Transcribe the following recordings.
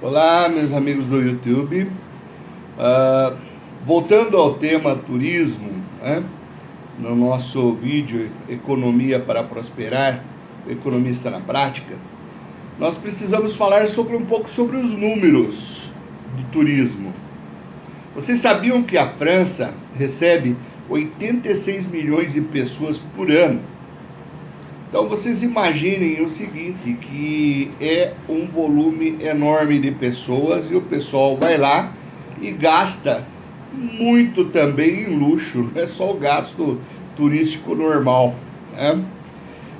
Olá, meus amigos do YouTube. Ah, Voltando ao tema turismo, né, no nosso vídeo Economia para Prosperar, o Economista na Prática, nós precisamos falar um pouco sobre os números do turismo. Vocês sabiam que a França recebe 86 milhões de pessoas por ano? Então vocês imaginem o seguinte, que é um volume enorme de pessoas e o pessoal vai lá e gasta muito também em luxo, não é só o gasto turístico normal, né?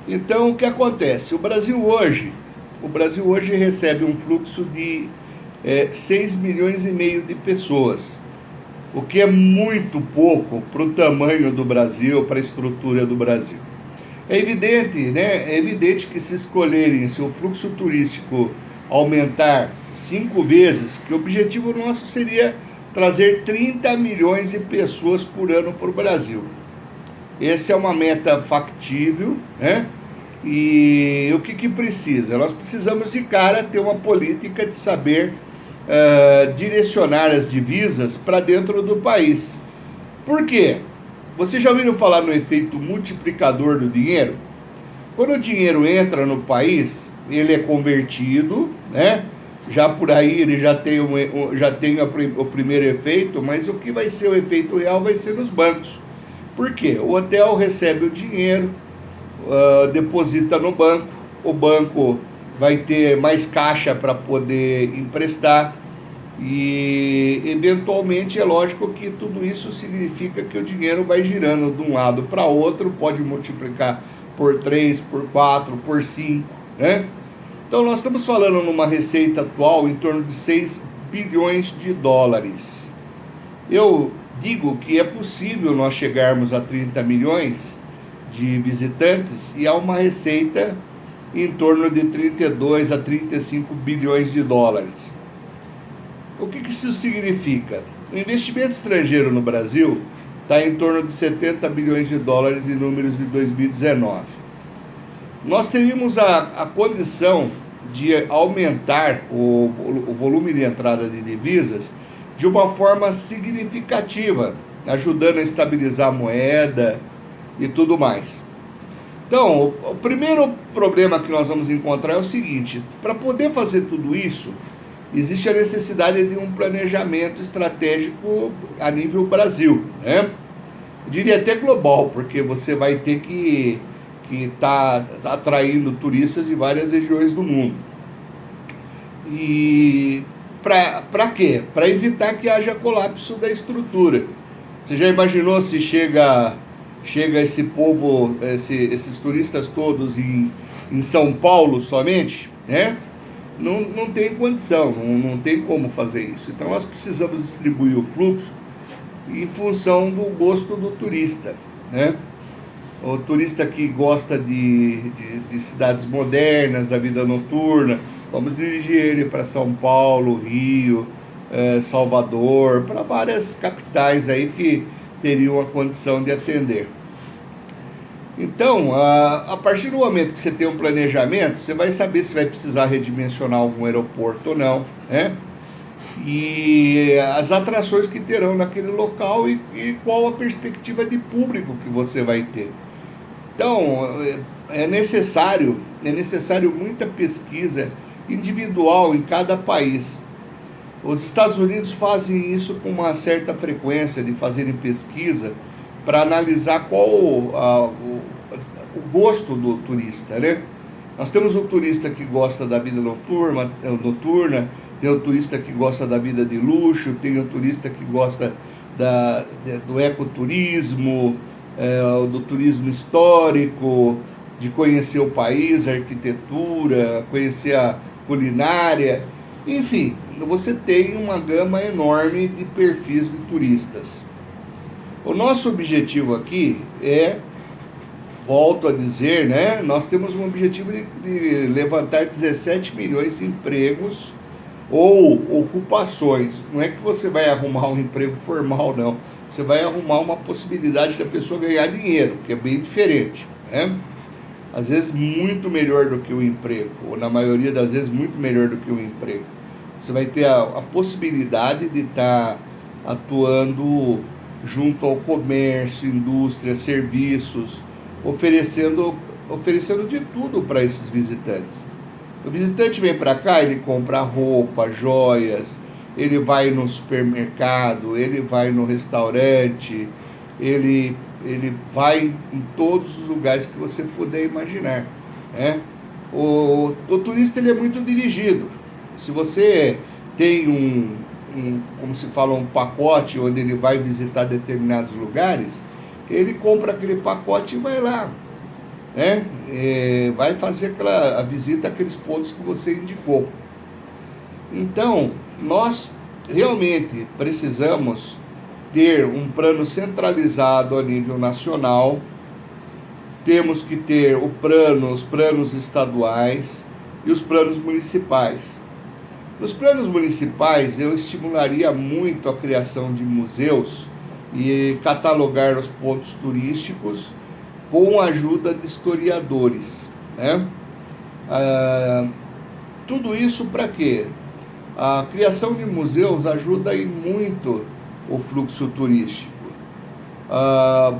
Então o que acontece? O Brasil hoje recebe um fluxo de 6 milhões e meio de pessoas, o que é muito pouco para o tamanho do Brasil, para a estrutura do Brasil. É evidente, né? É evidente que se escolherem, se o fluxo turístico aumentar 5 vezes, que o objetivo nosso seria trazer 30 milhões de pessoas por ano para o Brasil. Essa é uma meta factível, né? E o que precisa? Nós precisamos de cara ter uma política de saber direcionar as divisas para dentro do país. Por quê? Vocês já ouviram falar no efeito multiplicador do dinheiro? Quando o dinheiro entra no país, ele é convertido, né? Já por aí ele já tem o primeiro efeito, mas o que vai ser o efeito real vai ser nos bancos. Por quê? O hotel recebe o dinheiro, deposita no banco, o banco vai ter mais caixa para poder emprestar. E eventualmente é lógico que tudo isso significa que o dinheiro vai girando de um lado para outro, pode multiplicar por 3, por 4, por 5, né? Então nós estamos falando numa receita atual em torno de 6 bilhões de dólares. Eu digo que é possível nós chegarmos a 30 milhões de visitantes e a uma receita em torno de 32 a 35 bilhões de dólares. O que isso significa? O investimento estrangeiro no Brasil está em torno de 70 bilhões de dólares em números de 2019. Nós teríamos a condição de aumentar o volume de entrada de divisas de uma forma significativa, ajudando a estabilizar a moeda e tudo mais. Então, o primeiro problema que nós vamos encontrar é o seguinte: para poder fazer tudo isso, existe a necessidade de um planejamento estratégico a nível Brasil, né? Eu diria até global, porque você vai ter que tá atraindo turistas de várias regiões do mundo. E para quê? Para evitar que haja colapso da estrutura. Você já imaginou se chega esse povo, esses turistas todos em São Paulo somente, né? Não tem condição, não tem como fazer isso. Então nós precisamos distribuir o fluxo em função do gosto do turista, né? O turista que gosta de cidades modernas, da vida noturna, vamos dirigir ele para São Paulo, Rio, Salvador, para várias capitais aí que teriam a condição de atender. Então, a partir do momento que você tem um planejamento, você vai saber se vai precisar redimensionar algum aeroporto ou não, né? E as atrações que terão naquele local e qual a perspectiva de público que você vai ter. Então, é necessário muita pesquisa individual em cada país. Os Estados Unidos fazem isso com uma certa frequência, de fazerem pesquisa para analisar qual o gosto do turista, né? Nós temos o turista que gosta da vida noturna, tem o turista que gosta da vida de luxo, tem o turista que gosta do ecoturismo, do turismo histórico, de conhecer o país, a arquitetura, conhecer a culinária. Enfim, você tem uma gama enorme de perfis de turistas. O nosso objetivo aqui volto a dizer, né? Nós temos um objetivo de levantar 17 milhões de empregos ou ocupações. Não é que você vai arrumar um emprego formal, não. Você vai arrumar uma possibilidade da pessoa ganhar dinheiro, que é bem diferente, né? Às vezes muito melhor do que o emprego, ou na maioria das vezes muito melhor do que o emprego. Você vai ter a possibilidade de estar atuando junto ao comércio, indústria, serviços, oferecendo de tudo para esses visitantes. O visitante vem para cá, ele compra roupa, joias, ele vai no supermercado, ele vai no restaurante, ele vai em todos os lugares que você puder imaginar, né? O turista ele é muito dirigido. Se você tem como se fala, um pacote onde ele vai visitar determinados lugares, ele compra aquele pacote e vai lá, né? Vai fazer a visita àqueles pontos que você indicou. Então, nós realmente precisamos ter um plano centralizado a nível nacional, temos que ter os planos estaduais e os planos municipais. Nos planos municipais, eu estimularia muito a criação de museus e catalogar os pontos turísticos com a ajuda de historiadores, né? Tudo isso para quê? A criação de museus ajuda em muito o fluxo turístico.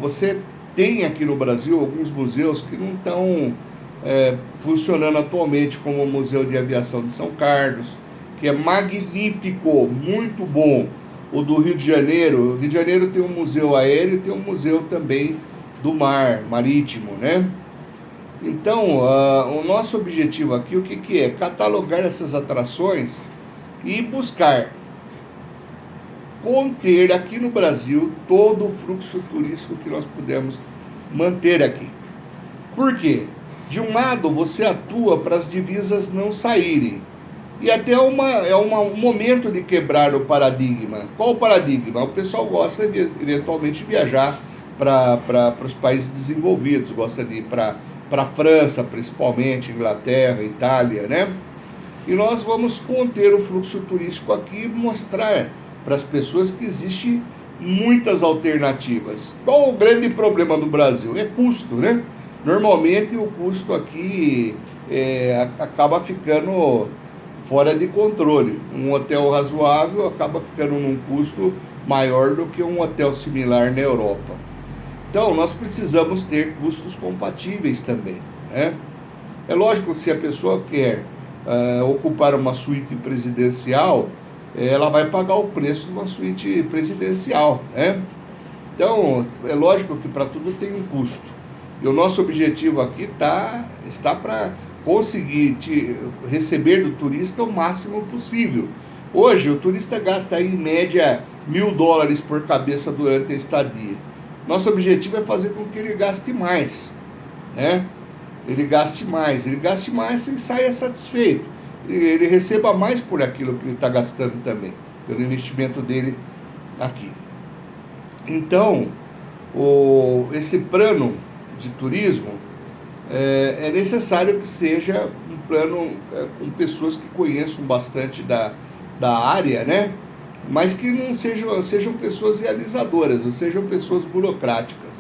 Você tem aqui no Brasil alguns museus que não estão funcionando atualmente, como o Museu de Aviação de São Carlos, que é magnífico, muito bom. O do Rio de Janeiro, o Rio de Janeiro tem um museu aéreo e tem um museu também do mar, marítimo, né? Então, o nosso objetivo aqui, o que é? Catalogar essas atrações e buscar conter aqui no Brasil todo o fluxo turístico que nós pudermos manter aqui. Por quê? De um lado, você atua para as divisas não saírem. E até um momento de quebrar o paradigma. Qual o paradigma? O pessoal gosta de, eventualmente, viajar para os países desenvolvidos, gosta de ir para a França, principalmente, Inglaterra, Itália, né? E nós vamos conter o fluxo turístico aqui e mostrar para as pessoas que existem muitas alternativas. Qual o grande problema do Brasil? É custo, né? Normalmente o custo aqui acaba ficando fora de controle. Um hotel razoável acaba ficando num custo maior do que um hotel similar na Europa. Então, nós precisamos ter custos compatíveis também, né? É lógico que se a pessoa quer ocupar uma suíte presidencial, ela vai pagar o preço de uma suíte presidencial, né? Então, é lógico que para tudo tem um custo. E o nosso objetivo aqui está para conseguir receber do turista o máximo possível. Hoje, o turista gasta aí, em média, $1.000 por cabeça durante a estadia. Nosso objetivo é fazer com que ele gaste mais, né? Ele gaste mais e saia satisfeito. Ele receba mais por aquilo que ele está gastando também, pelo investimento dele aqui. Então, esse plano de turismo é necessário que seja um plano com pessoas que conheçam bastante da área, né? Mas que não sejam pessoas realizadoras, não sejam pessoas burocráticas,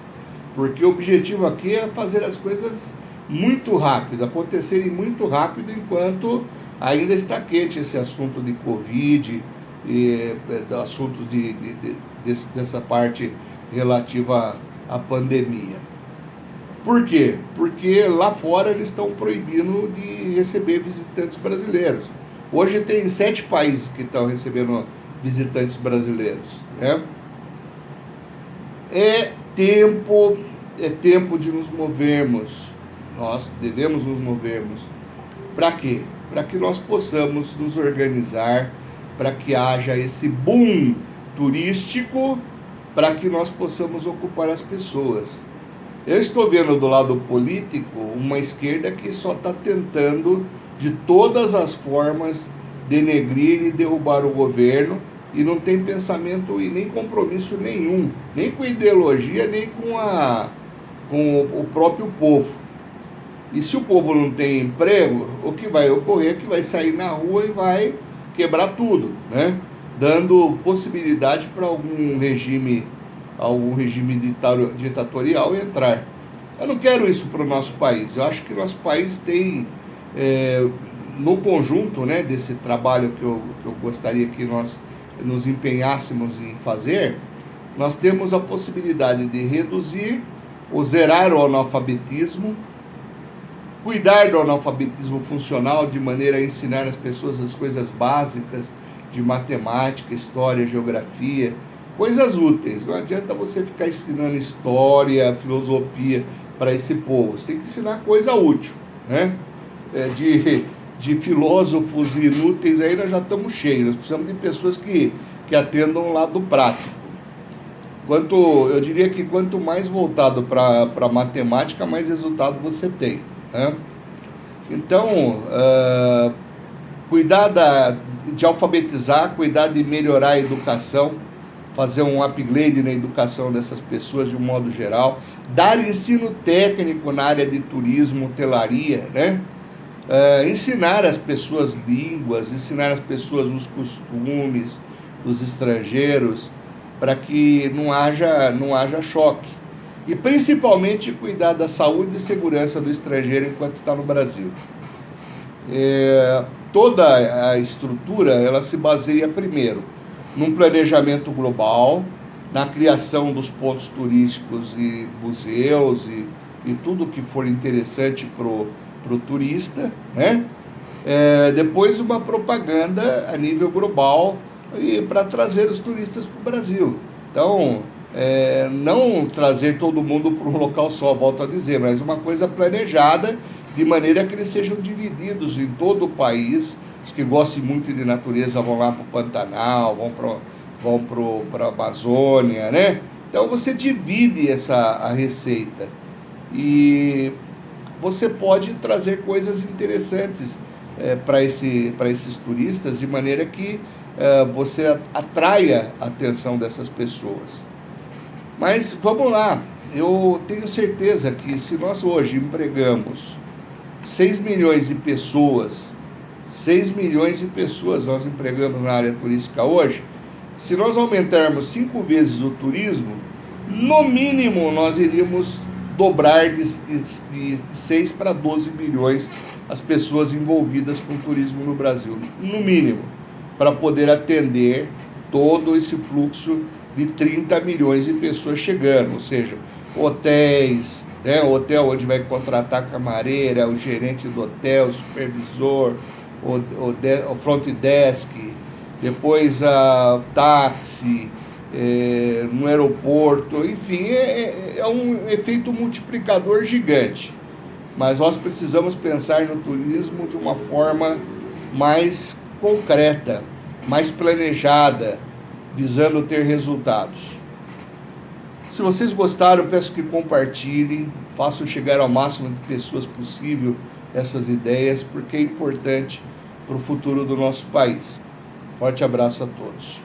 porque o objetivo aqui é fazer as coisas muito rápido, acontecerem muito rápido, enquanto ainda está quente esse assunto de Covid e assuntos dessa parte relativa à pandemia. Por quê? Porque lá fora eles estão proibindo de receber visitantes brasileiros. Hoje tem 7 países que estão recebendo visitantes brasileiros, né? É tempo de nos movermos. Nós devemos nos movermos. Para quê? Para que nós possamos nos organizar, para que haja esse boom turístico, para que nós possamos ocupar as pessoas. Eu estou vendo do lado político uma esquerda que só está tentando, de todas as formas, denegrir e derrubar o governo, e não tem pensamento e nem compromisso nenhum, nem com ideologia, nem com o próprio povo. E se o povo não tem emprego, o que vai ocorrer é que vai sair na rua e vai quebrar tudo, né? Dando possibilidade para algum regime ditatorial entrar. Eu não quero isso para o nosso país. Eu acho que nosso país tem no conjunto, né, desse trabalho que eu gostaria que nós nos empenhássemos em fazer, nós temos a possibilidade de reduzir ou zerar o analfabetismo, cuidar do analfabetismo funcional de maneira a ensinar as pessoas as coisas básicas de matemática, história, geografia, coisas úteis. Não adianta você ficar ensinando história, filosofia para esse povo. Você tem que ensinar coisa útil, né? De filósofos inúteis aí nós já estamos cheios. Nós precisamos de pessoas que atendam o lado prático. Eu diria que quanto mais voltado para matemática, mais resultado você tem, né? Então, cuidar de alfabetizar, cuidar de melhorar a educação, fazer um upgrade na educação dessas pessoas de um modo geral, dar ensino técnico na área de turismo, hotelaria, né? Ensinar as pessoas línguas, ensinar as pessoas os costumes dos estrangeiros, para que não haja choque. E principalmente cuidar da saúde e segurança do estrangeiro enquanto está no Brasil. Toda a estrutura ela se baseia primeiro num planejamento global, na criação dos pontos turísticos e museus e tudo que for interessante pro turista, né? Depois uma propaganda a nível global e para trazer os turistas para o Brasil. Então, não trazer todo mundo para um local só, volto a dizer, mas uma coisa planejada de maneira que eles sejam divididos em todo o país. Os que gostam muito de natureza vão lá para o Pantanal, vão para a Amazônia, né? Então você divide a receita e você pode trazer coisas interessantes para esses turistas, de maneira que você atraia a atenção dessas pessoas. Mas vamos lá, eu tenho certeza que se nós hoje empregamos 6 milhões de pessoas, 6 milhões de pessoas nós empregamos na área turística hoje, se nós aumentarmos 5 vezes o turismo, no mínimo nós iríamos dobrar de 6 para 12 milhões as pessoas envolvidas com turismo no Brasil, no mínimo, para poder atender todo esse fluxo de 30 milhões de pessoas chegando, ou seja, hotéis, né, hotel onde vai contratar a camareira, o gerente do hotel, o supervisor, o front desk, depois táxi, no aeroporto, enfim, é um efeito multiplicador gigante. Mas nós precisamos pensar no turismo de uma forma mais concreta, mais planejada, visando ter resultados. Se vocês gostaram, peço que compartilhem, façam chegar ao máximo de pessoas possível essas ideias, porque é importante para o futuro do nosso país. Forte abraço a todos.